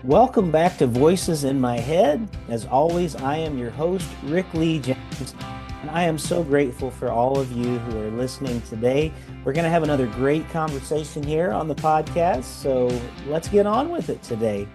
Welcome back to Voices in My Head. As always, I am your host, Rick Lee James, and I am so grateful for all of you who are listening today. We're going to have another great conversation here on the podcast, so let's get on with it today.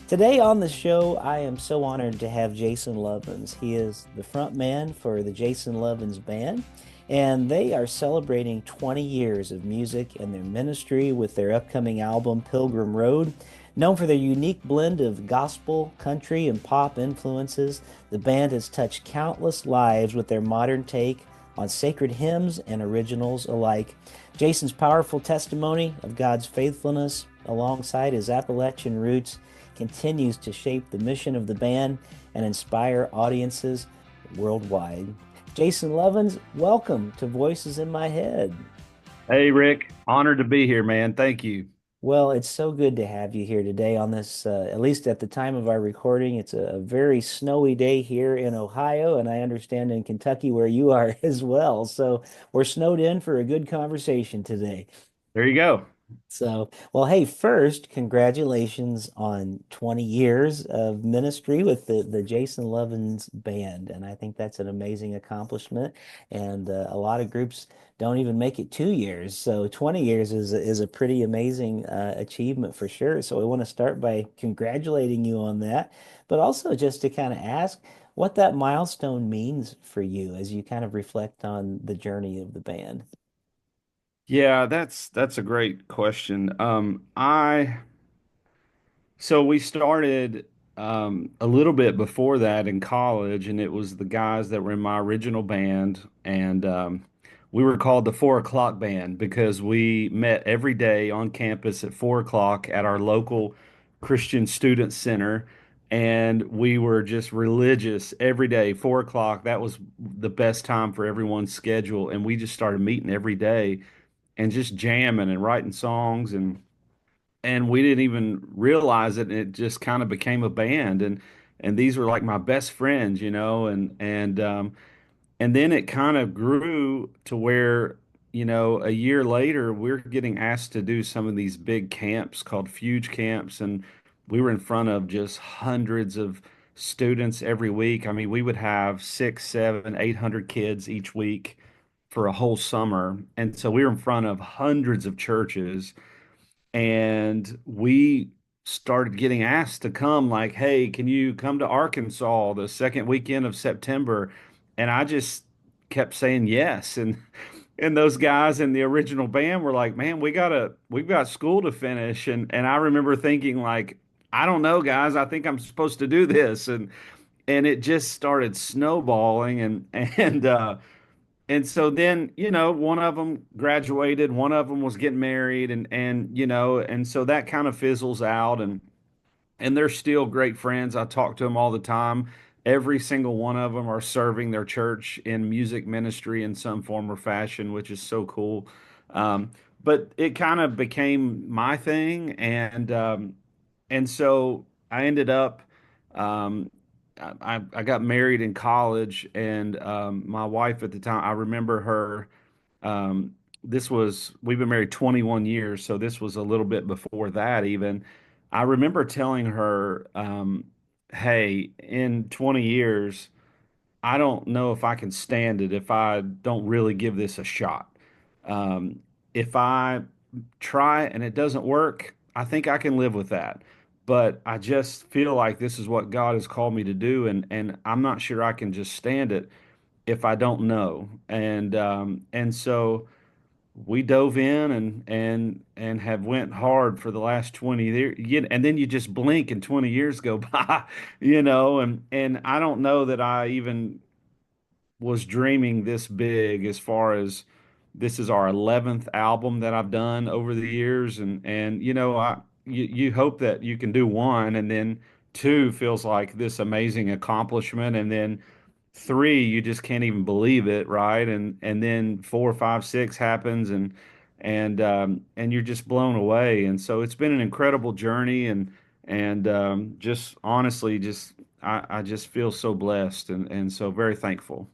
Today on the show, I am so honored to have Jason Lovins. He is the front man for the Jason Lovins Band, and they are celebrating 20 years of music and their ministry with their upcoming album, Pilgrim Road. Known for their unique blend of gospel, country, and pop influences, the band has touched countless lives with their modern take on sacred hymns and originals alike. Jason's powerful testimony of God's faithfulness, alongside his Appalachian roots, continues to shape the mission of the band and inspire audiences worldwide. Jason Lovins, welcome to Voices in My Head. Hey Rick, honored to be here, man. Thank you. Well, it's so good to have you here today on this, at least at the time of our recording. It's a very snowy day here in Ohio, and I understand in Kentucky where you are as well. So we're snowed in for a good conversation today. There you go. So, well, hey, first, congratulations on 20 years of ministry with the Jason Lovins Band. And I think that's an amazing accomplishment. And a lot of groups don't even make it 2 years. So 20 years is a pretty amazing achievement for sure. So I want to start by congratulating you on that, but also just to kind of ask what that milestone means for you as you kind of reflect on the journey of the band. Yeah, that's a great question. I So we started a little bit before that in college, and it was the guys that were in my original band, and we were called the 4 o'clock band because we met every day on campus at 4 o'clock at our local Christian Student Center, and we were just religious every day. 4 o'clock, that was the best time for everyone's schedule, and we just started meeting every day and just jamming and writing songs and we didn't even realize it. It just kind of became a band, and these were like my best friends, and then it kind of grew to where, a year later, we're getting asked to do some of these big camps called Fuge camps, and we were in front of just hundreds of students every week. I mean, we would have six, seven, 800 kids each week for a whole summer, and so we were in front of hundreds of churches and we started getting asked to come like, hey, can you come to Arkansas the second weekend of September? And I just kept saying yes. And those guys in the original band were like, man, we've got school to finish. And I remember thinking like, I don't know, guys, I think I'm supposed to do this. And it just started snowballing and so then, one of them graduated, one of them was getting married, and so that kind of fizzles out, and they're still great friends. I talk to them all the time. Every single one of them are serving their church in music ministry in some form or fashion, which is so cool. Um, but it kind of became my thing, and so I ended up. Um, I got married in college, and my wife at the time, I remember her. Um, we've been married 21 years, so this was a little bit before that even. I remember telling her, hey, in 20 years, I don't know if I can stand it if I don't really give this a shot. Um, if I try and it doesn't work, I think I can live with that. But I just feel like this is what God has called me to do, and I'm not sure I can just stand it if I don't know. And so we dove in and have went hard for the last 20 years. And then you just blink and 20 years go by, and I don't know that I even was dreaming this big as far as this is our 11th album that I've done over the years, and you hope that you can do one, and then two feels like this amazing accomplishment, and then three you just can't even believe it, right? And then four, five, six happens, and you're just blown away. And so it's been an incredible journey, and just honestly, just I just feel so blessed and so very thankful.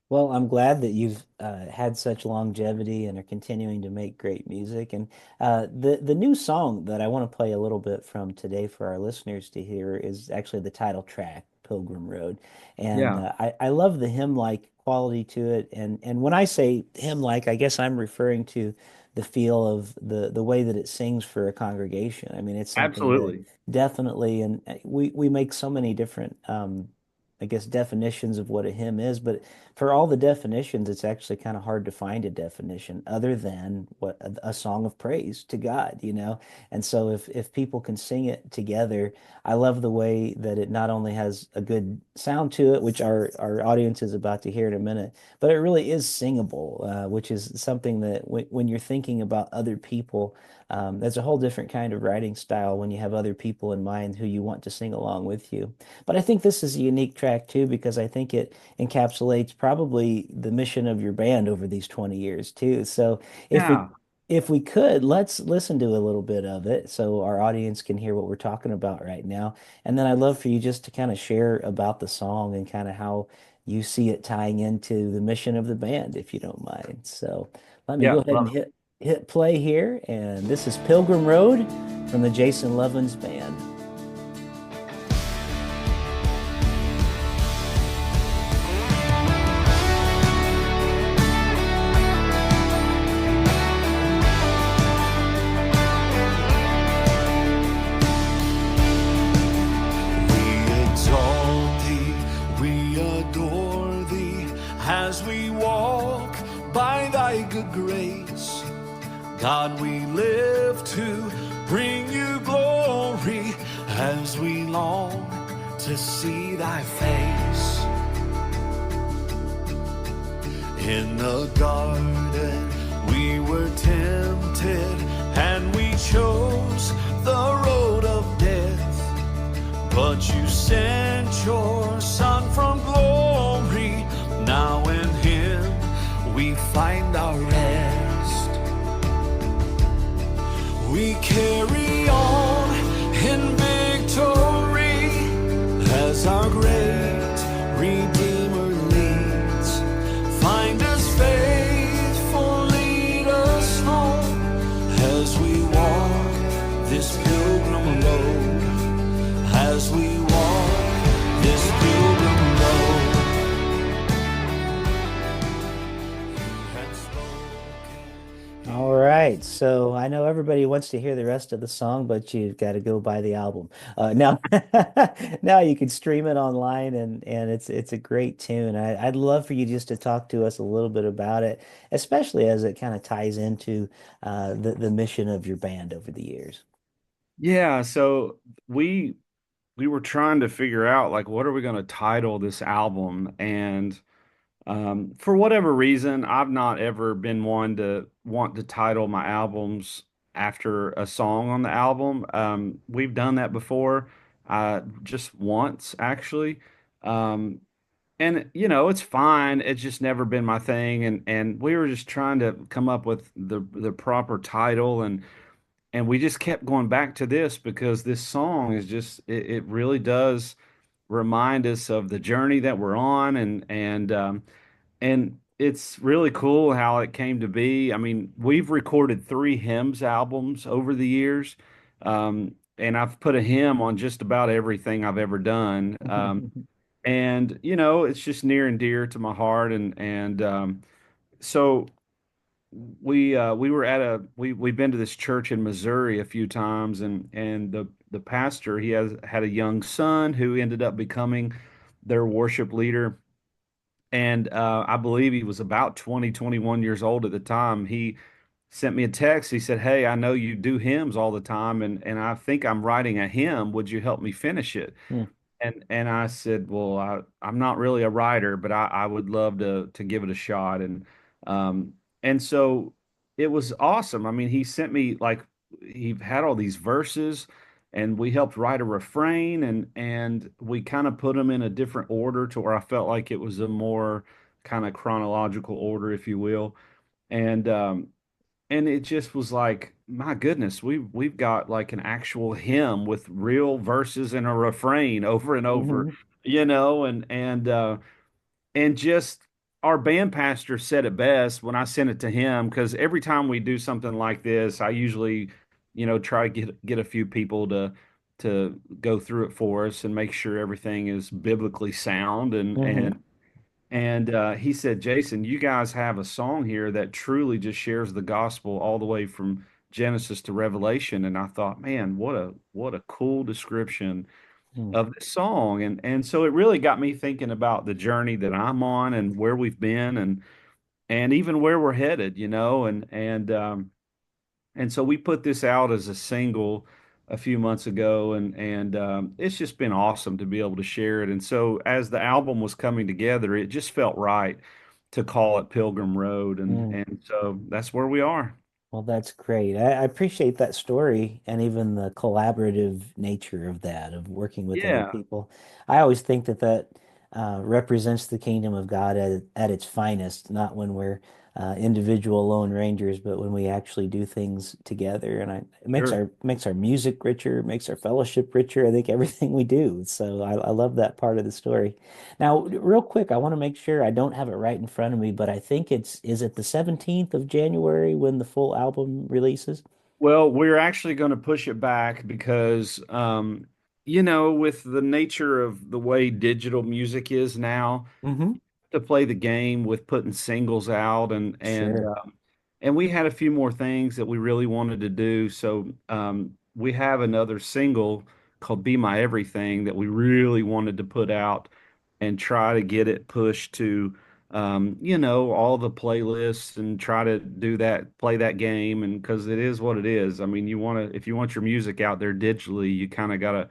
Well, I'm glad that you've had such longevity and are continuing to make great music. And the new song that I want to play a little bit from today for our listeners to hear is actually the title track, Pilgrim Road. And Yeah. I love the hymn-like quality to it. And when I say hymn-like, I guess I'm referring to the feel of the way that it sings for a congregation. I mean, it's something that Absolutely. definitely, and we make so many different I guess definitions of what a hymn is, but for all the definitions, it's actually kind of hard to find a definition other than what a song of praise to God, you know? And so if people can sing it together, I love the way that it not only has a good sound to it, which our audience is about to hear in a minute, but it really is singable, which is something that when you're thinking about other people, there's a whole different kind of writing style when you have other people in mind who you want to sing along with you. But I think this is a unique track too, because I think it encapsulates probably the mission of your band over these 20 years too. So if we Yeah. if we could, let's listen to a little bit of it so our audience can hear what we're talking about right now. And then I'd love for you just to kind of share about the song and kind of how you see it tying into the mission of the band, if you don't mind. So let me Yeah. go ahead and Love hit play here. And this is Pilgrim Road from the Jason Lovins Band. We exalt thee, we adore thee, as we walk by thy good grace. God, we live to bring you glory, as we long to see thy face. In the garden we were tempted, and we chose the road of death. But you sent your Son from glory. Now in him we find our rest. We carry on in victory as our great Redeemer leads. Find us faithful, lead us home as we walk this pilgrim road. As we walk this pilgrim road, you had spoken. All right, so I know everybody wants to hear the rest of the song, but you've got to go buy the album. Now, now you can stream it online, and it's a great tune. I'd love for you just to talk to us a little bit about it, especially as it kind of ties into the mission of your band over the years. Yeah. So we we were trying to figure out like what are we going to title this album, and for whatever reason, I've not ever been one to want to title my albums after a song on the album. We've done that before, just once actually. Um, and it's fine. It's just never been my thing. And we were just trying to come up with the proper title, and we just kept going back to this because this song is just it really does remind us of the journey that we're on, and it's really cool how it came to be. I mean, we've recorded three hymns albums over the years, and I've put a hymn on just about everything I've ever done. And it's just near and dear to my heart, and so we were at we've been to this church in Missouri a few times, and the pastor, he has had a young son who ended up becoming their worship leader. And I believe he was about 20, 21 years old at the time. He sent me a text. He said, "Hey, I know you do hymns all the time, and I think I'm writing a hymn. Would you help me finish it?" Hmm. And I said, "Well, I'm not really a writer, but I would love to give it a shot." Um and so it was awesome. I mean, he sent me like he had all these verses, and we helped write a refrain, and we kind of put them in a different order to where I felt like it was a more kind of chronological order, if you will. And and it just was like, my goodness, we've got like an actual hymn with real verses and a refrain over and over, Mhm. and just our band pastor said it best when I sent it to him, because every time we do something like this, I usually, try to get a few people to go through it for us and make sure everything is biblically sound. Hmm. And he said, Jason, you guys have a song here that truly just shares the gospel all the way from Genesis to Revelation. And I thought, man, what a cool description of this song. And so it really got me thinking about the journey that I'm on and where we've been, and even where we're headed, and so we put this out as a single a few months ago, and it's just been awesome to be able to share it. And so as the album was coming together, it just felt right to call it Pilgrim Road, Hmm. and so that's where we are. Well, that's great. I appreciate that story and even the collaborative nature of that, of working with other Yeah, people. I always think that represents the kingdom of God at its finest, not when we're individual lone rangers, but when we actually do things together. And it sure. makes our music richer, makes our fellowship richer. I think everything we do. So I love that part of the story. Now, real quick, I want to make sure I don't have it right in front of me, but I think is it the 17th of January when the full album releases? Well, we're actually going to push it back because, with the nature of the way digital music is now, Hmm. to play the game with putting singles out, Sure. and we had a few more things that we really wanted to do. So we have another single called "Be My Everything" that we really wanted to put out and try to get it pushed to all the playlists, and try to do that, play that game. And because it is what it is, I mean, if you want your music out there digitally, you kind of got to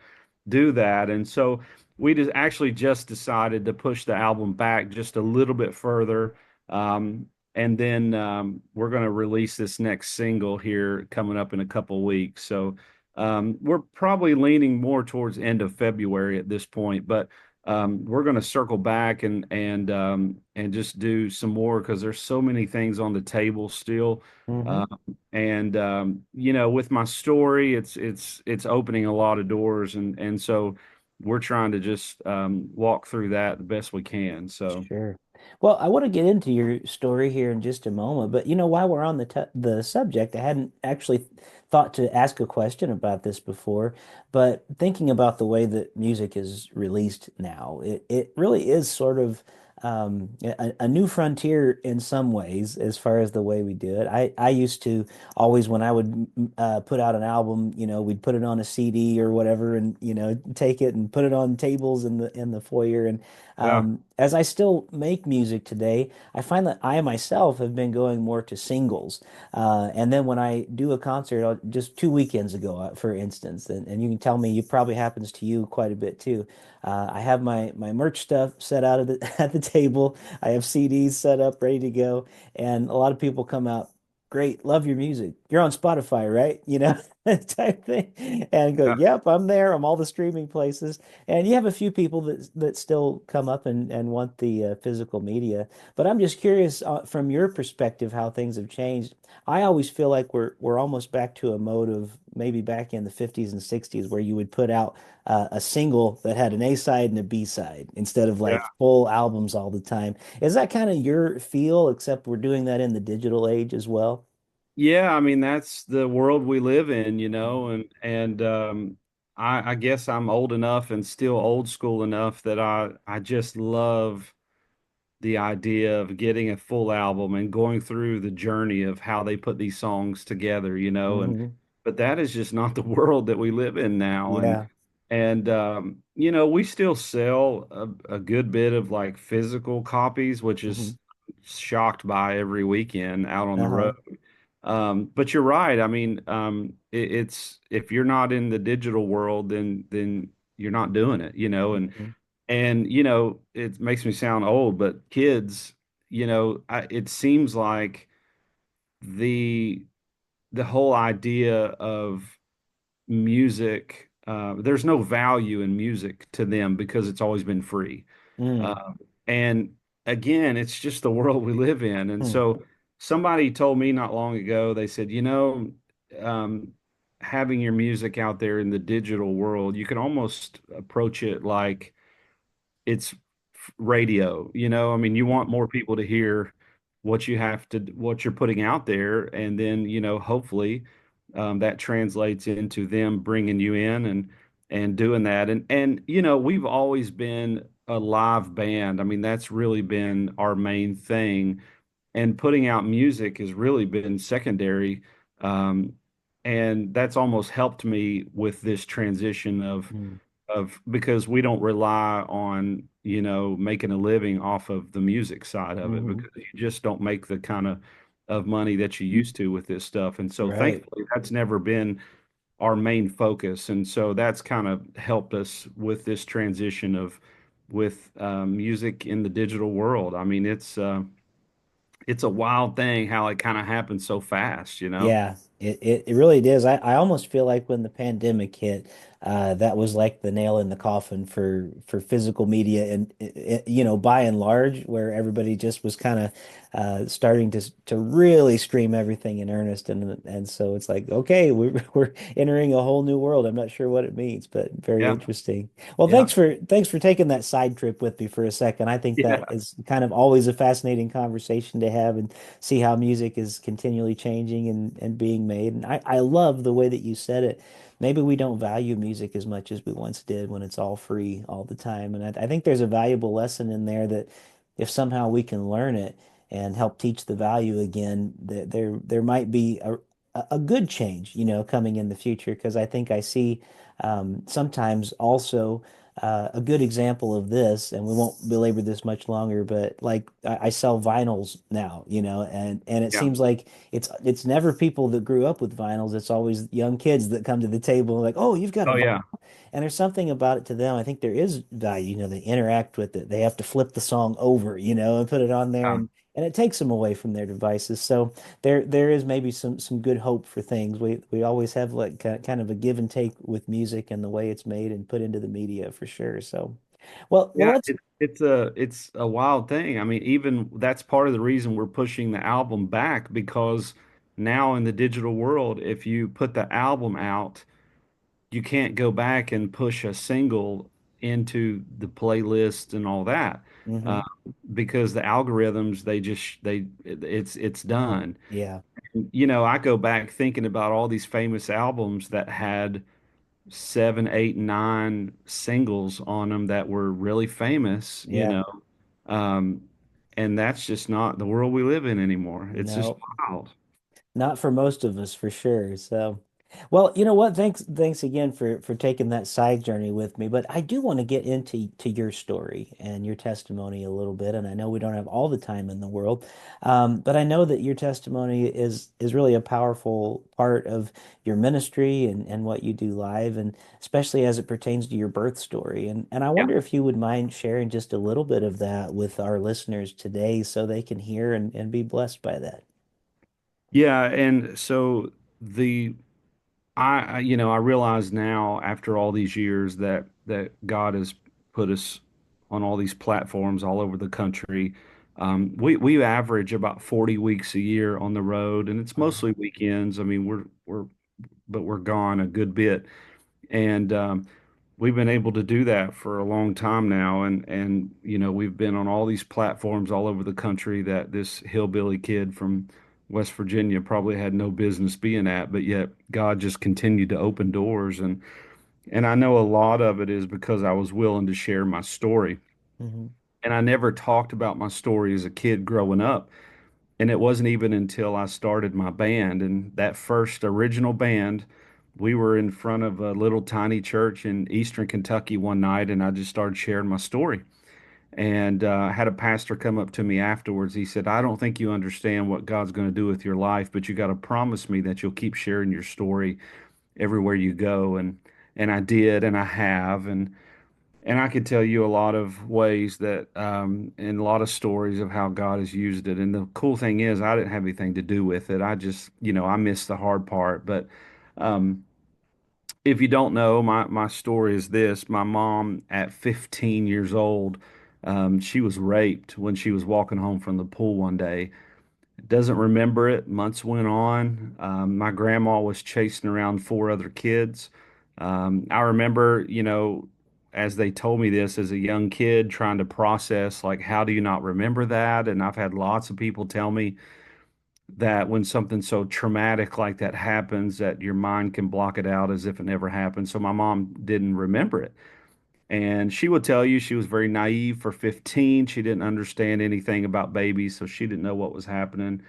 do that. And so we actually just decided to push the album back just a little bit further. And then we're going to release this next single here coming up in a couple weeks. So we're probably leaning more towards end of February at this point, but we're going to circle back and just do some more, because there's so many things on the table still. Hmm. Uh, and with my story, it's opening a lot of doors, and so we're trying to just walk through that the best we can. So Sure. Well, I want to get into your story here in just a moment, but while we're on the subject, I hadn't actually thought to ask a question about this before, but thinking about the way that music is released now, it really is sort of a new frontier in some ways as far as the way we do it. I used to always, when I would put out an album, we'd put it on a CD or whatever, and take it and put it on tables in the foyer. And yeah, as I still make music today, I find that I myself have been going more to singles. And then when I do a concert, just 2 weekends ago, for instance, and you can tell me, it probably happens to you quite a bit too. I have my merch stuff set out at the table. I have CDs set up, ready to go, and a lot of people come out. Great, love your music. You're on Spotify, right? Type thing, and go, yeah, yep, I'm there. I'm all the streaming places. And you have a few people that still come up and want the physical media. But I'm just curious, from your perspective, how things have changed. I always feel like we're almost back to a mode of maybe back in the 50s and 60s, where you would put out a single that had an A side and a B side instead of like yeah. full albums all the time. Is that kind of your feel, except we're doing that in the digital age as well? Yeah, I mean, that's the world we live in, Mhm. and I guess I'm old enough and still old school enough that I just love the idea of getting a full album and going through the journey of how they put these songs together, and Hmm. but that is just not the world that we live in now. and Yeah. and we still sell a good bit of like physical copies, which Hmm. is shocked by every weekend out on the road. Uh-huh. But you're right. I mean, it's if you're not in the digital world, then you're not doing it, Hmm. and it makes me sound old, but kids, it seems like the the whole idea of music, there's no value in music to them because it's always been free. Mm. Uh, and again, it's just the world we live in. And so somebody told me not long ago, they said, um, having your music out there in the digital world, you can almost approach it like it's radio. I mean, you want more people to hear what you're putting out there, and then hopefully that translates into them bringing you in and doing that. And we've always been a live band. I mean, that's really been our main thing, and putting out music has really been secondary. Um, and that's almost helped me with this transition Mm. of because we don't rely on, making a living off of the music side of it, Hmm. because you just don't make the kind of money that you used to with this stuff. And so Right. thankfully that's never been our main focus. And so that's kind of helped us with this transition of with music in the digital world. I mean, it's a wild thing how it kind of happens so fast. Yeah, it really is. I almost feel like when the pandemic hit, that was like the nail in the coffin for physical media and by and large, where everybody just was kind of starting to really stream everything in earnest, and so it's like, okay, we're entering a whole new world. I'm not sure what it means, but very Yeah. interesting. Well, Yeah. thanks for taking that side trip with me for a second. I think that Yeah. is kind of always a fascinating conversation to have, and see how music is continually changing and being made. And I love the way that you said it. Maybe we don't value music as much as we once did when it's all free all the time. And I think there's a valuable lesson in there that if somehow we can learn it and help teach the value again, that there might be a good change, coming in the future. Because I think I see sometimes also a good example of this, and we won't belabor this much longer, but like I sell vinyls now, and it Yeah. seems like it's never people that grew up with vinyls. It's always young kids that come to the table like, oh, you've got a Oh vinyl. yeah. And there's something about it to them. I think there is value, they interact with it. They have to flip the song over, and put it on there, Yeah. and it takes them away from their devices. So there is maybe some good hope for things. We always have like kind of a give and take with music and the way it's made and put into the media for sure. So, well, Yeah, let's. it's a wild thing. I mean, even that's part of the reason we're pushing the album back, because now in the digital world, if you put the album out, you can't go back and push a single into the playlist and all that, uh, Hmm. because the algorithms it's done. Yeah, I go back thinking about all these famous albums that had seven, eight, nine singles on them that were really famous, yeah, um, and that's just not the world we live in anymore. It's just no. wild. Not for most of us, for sure. So, well, you know what? Thanks again for taking that side journey with me. But I do want to get into your story and your testimony a little bit. And I know we don't have all the time in the world, but I know that your testimony is really a powerful part of your ministry and what you do live, and especially as it pertains to your birth story. And I Yeah. wonder if you would mind sharing just a little bit of that with our listeners today, so they can hear and be blessed by that. Yeah, and so the I realize now after all these years that God has put us on all these platforms all over the country. We average about 40 weeks a year on the road, and it's Wow. mostly weekends. I mean, we're gone a good bit, and we've been able to do that for a long time now. And we've been on all these platforms all over the country that this hillbilly kid from West Virginia probably had no business being at, but yet God just continued to open doors. And I know a lot of it is because I was willing to share my story. Hmm. And I never talked about my story as a kid growing up. And it wasn't even until I started my band, and that first original band, we were in front of a little tiny church in Eastern Kentucky one night, and I just started sharing my story. And I had a pastor come up to me afterwards. He said, I don't think you understand what God's going to do with your life, but you got to promise me that you'll keep sharing your story everywhere you go. And I did, and I have. And I could tell you a lot of ways that, and a lot of stories of how God has used it. And the cool thing is, I didn't have anything to do with it. I just, I missed the hard part. But um, if you don't know, my story is this. My mom, at 15 years old, she was raped when she was walking home from the pool one day. Doesn't remember it. Months went on. My grandma was chasing around four other kids. I remember, as they told me this as a young kid, trying to process, like, how do you not remember that? And I've had lots of people tell me that when something so traumatic like that happens, that your mind can block it out as if it never happened. So my mom didn't remember it. And she would tell you she was very naive for 15. She didn't understand anything about babies, so she didn't know what was happening.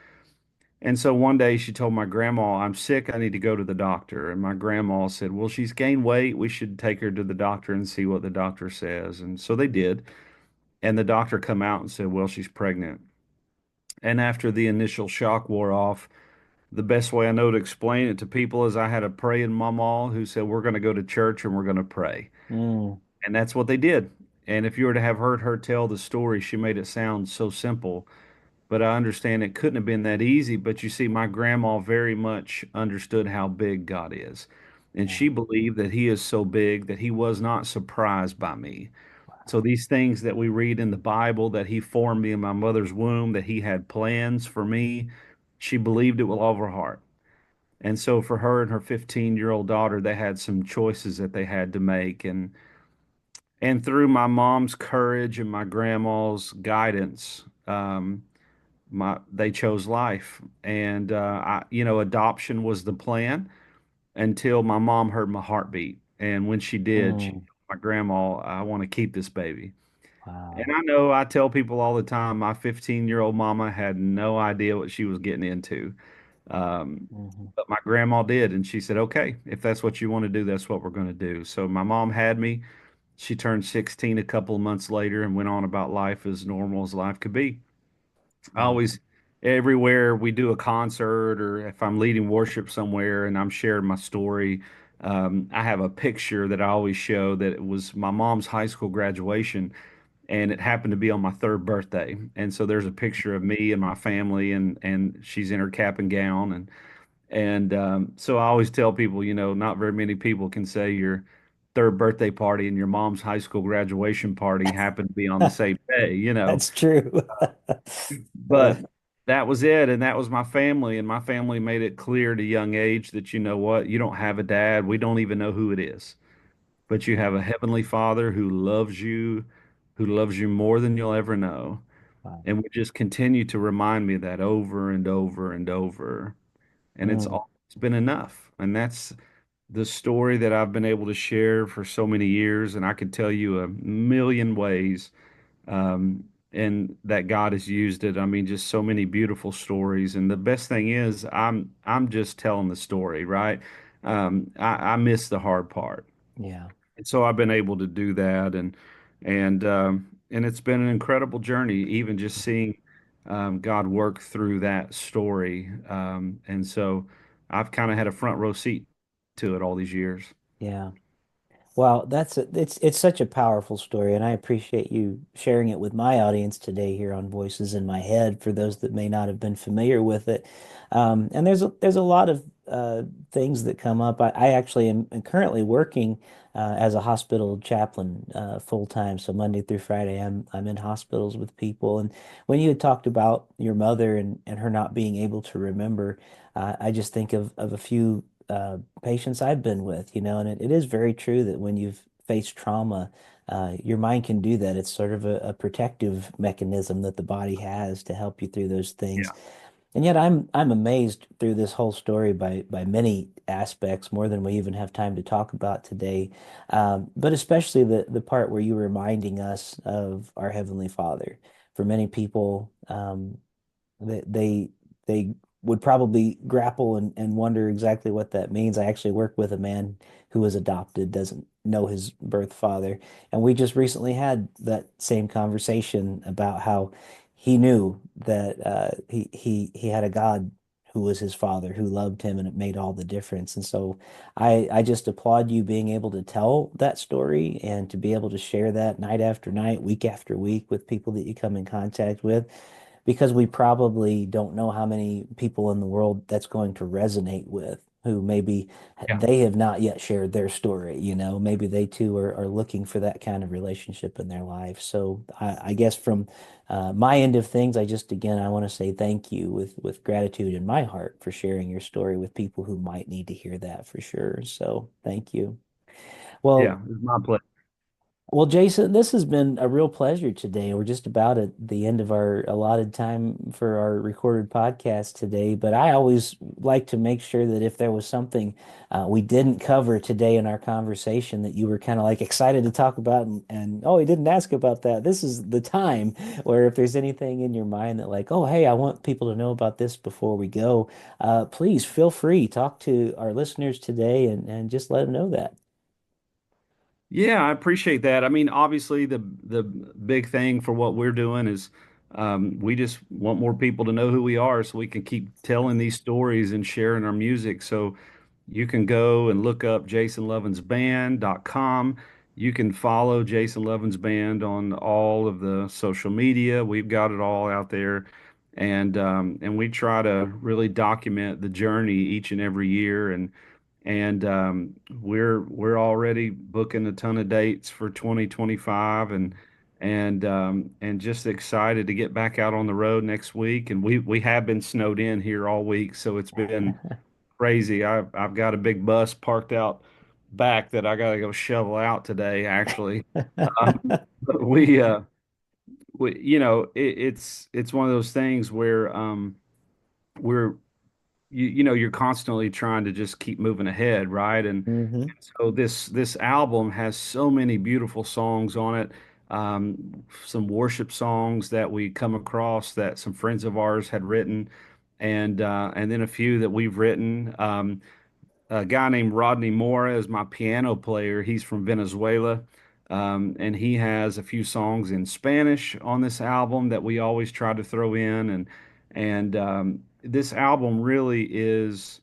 And so one day she told my grandma, I'm sick, I need to go to the doctor. And my grandma said, well, she's gained weight. We should take her to the doctor and see what the doctor says. And so they did. And the doctor come out and said, well, she's pregnant. And after the initial shock wore off, the best way I know to explain it to people is I had a praying mama who said, we're going to go to church and we're going to pray. Mm, And that's what they did. And if you were to have heard her tell the story, she made it sound so simple. But I understand it couldn't have been that easy. But you see, my grandma very much understood how big God is. And yeah. she believed that he is so big that he was not surprised by me. So these things that we read in the Bible, that he formed me in my mother's womb, that he had plans for me, she believed it with all of her heart. And so for her and her 15-year-old daughter, they had some choices that they had to make. And through my mom's courage and my grandma's guidance, they chose life. And adoption was the plan until my mom heard my heartbeat. And when she did, she told Mm, my grandma, I want to keep this baby. And wow. I know I tell people all the time, my 15-year-old mama had no idea what she was getting into. Um, Hmm. but my grandma did. And she said, okay, if that's what you want to do, that's what we're going to do. So my mom had me. She turned 16 a couple of months later and went on about life as normal as life could be. I Yeah. always, everywhere we do a concert or if I'm leading worship somewhere and I'm sharing my story, I have a picture that I always show that it was my mom's high school graduation and it happened to be on my third birthday. And so there's a picture of me and my family and she's in her cap and gown and so I always tell people, not very many people can say your third birthday party and your mom's high school graduation party happened to be on the same day. That's true. Uh, But that was it, and that was my family, and my family made it clear at a young age that you know what, you don't have a dad. We don't even know who it is, but you have a heavenly Father who loves you more than you'll ever know. wow. And would just continue to remind me of that over and over and over. And it's Mm, always been enough. And that's the story that I've been able to share for so many years. And I could tell you a million ways and that God has used it. I mean, just so many beautiful stories. And the best thing is, I'm just telling the story, right? I miss the hard part, yeah. and so I've been able to do that, and it's been an incredible journey, even just seeing God work through that story. And so I've kind of had a front row seat to it all these years. Yeah. Wow, it's such a powerful story, and I appreciate you sharing it with my audience today here on Voices in My Head for those that may not have been familiar with it. And there's a lot of things that come up. I actually am currently working as a hospital chaplain full time, so Monday through Friday I'm in hospitals with people. And when you had talked about your mother and her not being able to remember, I just think of a few patients I've been with, and it is very true that when you've faced trauma, your mind can do that. It's sort of a protective mechanism that the body has to help you through those things. Yeah, And yet I'm amazed through this whole story by many aspects, more than we even have time to talk about today. But especially the part where you were reminding us of our Heavenly Father. For many people, they would probably grapple and wonder exactly what that means. I actually work with a man who was adopted, doesn't know his birth father, and we just recently had that same conversation about how he knew that he had a God who was his father, who loved him, and it made all the difference. And so I just applaud you being able to tell that story and to be able to share that night after night, week after week with people that you come in contact with because we probably don't know how many people in the world that's going to resonate with who maybe yeah, they have not yet shared their story, maybe they too are looking for that kind of relationship in their life. So I guess from my end of things, again, I want to say thank you with gratitude in my heart for sharing your story with people who might need to hear that for sure. So thank you. yeah. Well, It's my pleasure. Well, Jason, this has been a real pleasure today. We're just about at the end of our allotted time for our recorded podcast today, but I always like to make sure that if there was something we didn't cover today in our conversation that you were kind of like excited to talk about, and oh, he didn't ask about that. This is the time where if there's anything in your mind that like, oh, hey, I want people to know about this before we go, please feel free, talk to our listeners today and just let them know that. Yeah, I appreciate that. I mean, obviously, the big thing for what we're doing is we just want more people to know who we are, so we can keep telling these stories and sharing our music. So you can go and look up jasonlovinsband.com. You can follow Jason Lovins Band on all of the social media. We've got it all out there, and we try to really document the journey each and every year and we're already booking a ton of dates for 2025 and just excited to get back out on the road next week. And we have been snowed in here all week, so it's been crazy. I've got a big bus parked out back that I got to go shovel out today, actually. But we it's one of those things where we're you're constantly trying to just keep moving ahead, right? Hmm. So this album has so many beautiful songs on it. Some worship songs that we come across that some friends of ours had written, and then a few that we've written. A guy named Rodney Mora is my piano player. He's from Venezuela. And he has a few songs in Spanish on this album that we always try to throw in. And this album really is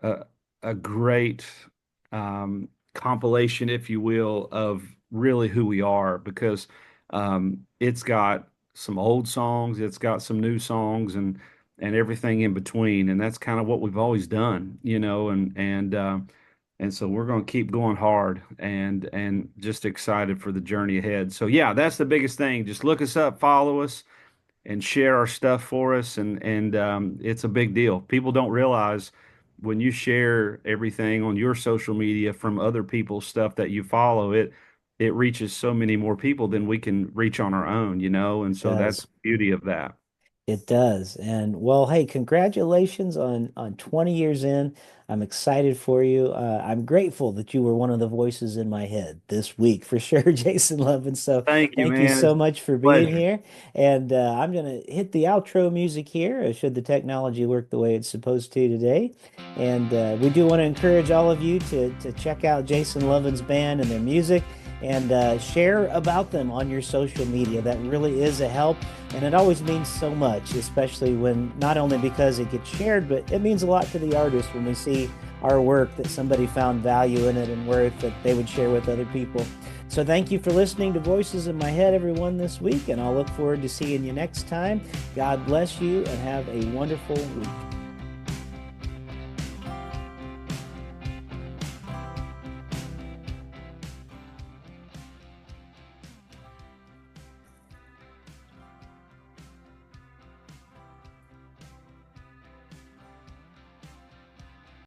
a, a great compilation, if you will, of really who we are because it's got some old songs, it's got some new songs, and everything in between. And that's kind of what we've always done, and so we're going to keep going hard and just excited for the journey ahead. So yeah, that's the biggest thing. Just look us up, follow us, and share our stuff for us. And it's a big deal. People don't realize when you share everything on your social media from other people's stuff that you follow, it reaches so many more people than we can reach on our own, and so that's Does. the beauty of that. It does. And well, hey, congratulations on 20 years in. I'm excited for you. I'm grateful that you were one of the voices in my head this week for sure, Jason Lovin. So Thank you, thank you man. so It's much for a being pleasure. here. And I'm going to hit the outro music here, should the technology work the way it's supposed to today. And we do want to encourage all of you to check out Jason Lovin's band and their music and share about them on your social media. That really is a help. And it always means so much, especially when not only because it gets shared, but it means a lot to the artist when we see our work that somebody found value in it and worth that they would share with other people. So thank you for listening to Voices in My Head, everyone, this week. And I'll look forward to seeing you next time. God bless you and have a wonderful week.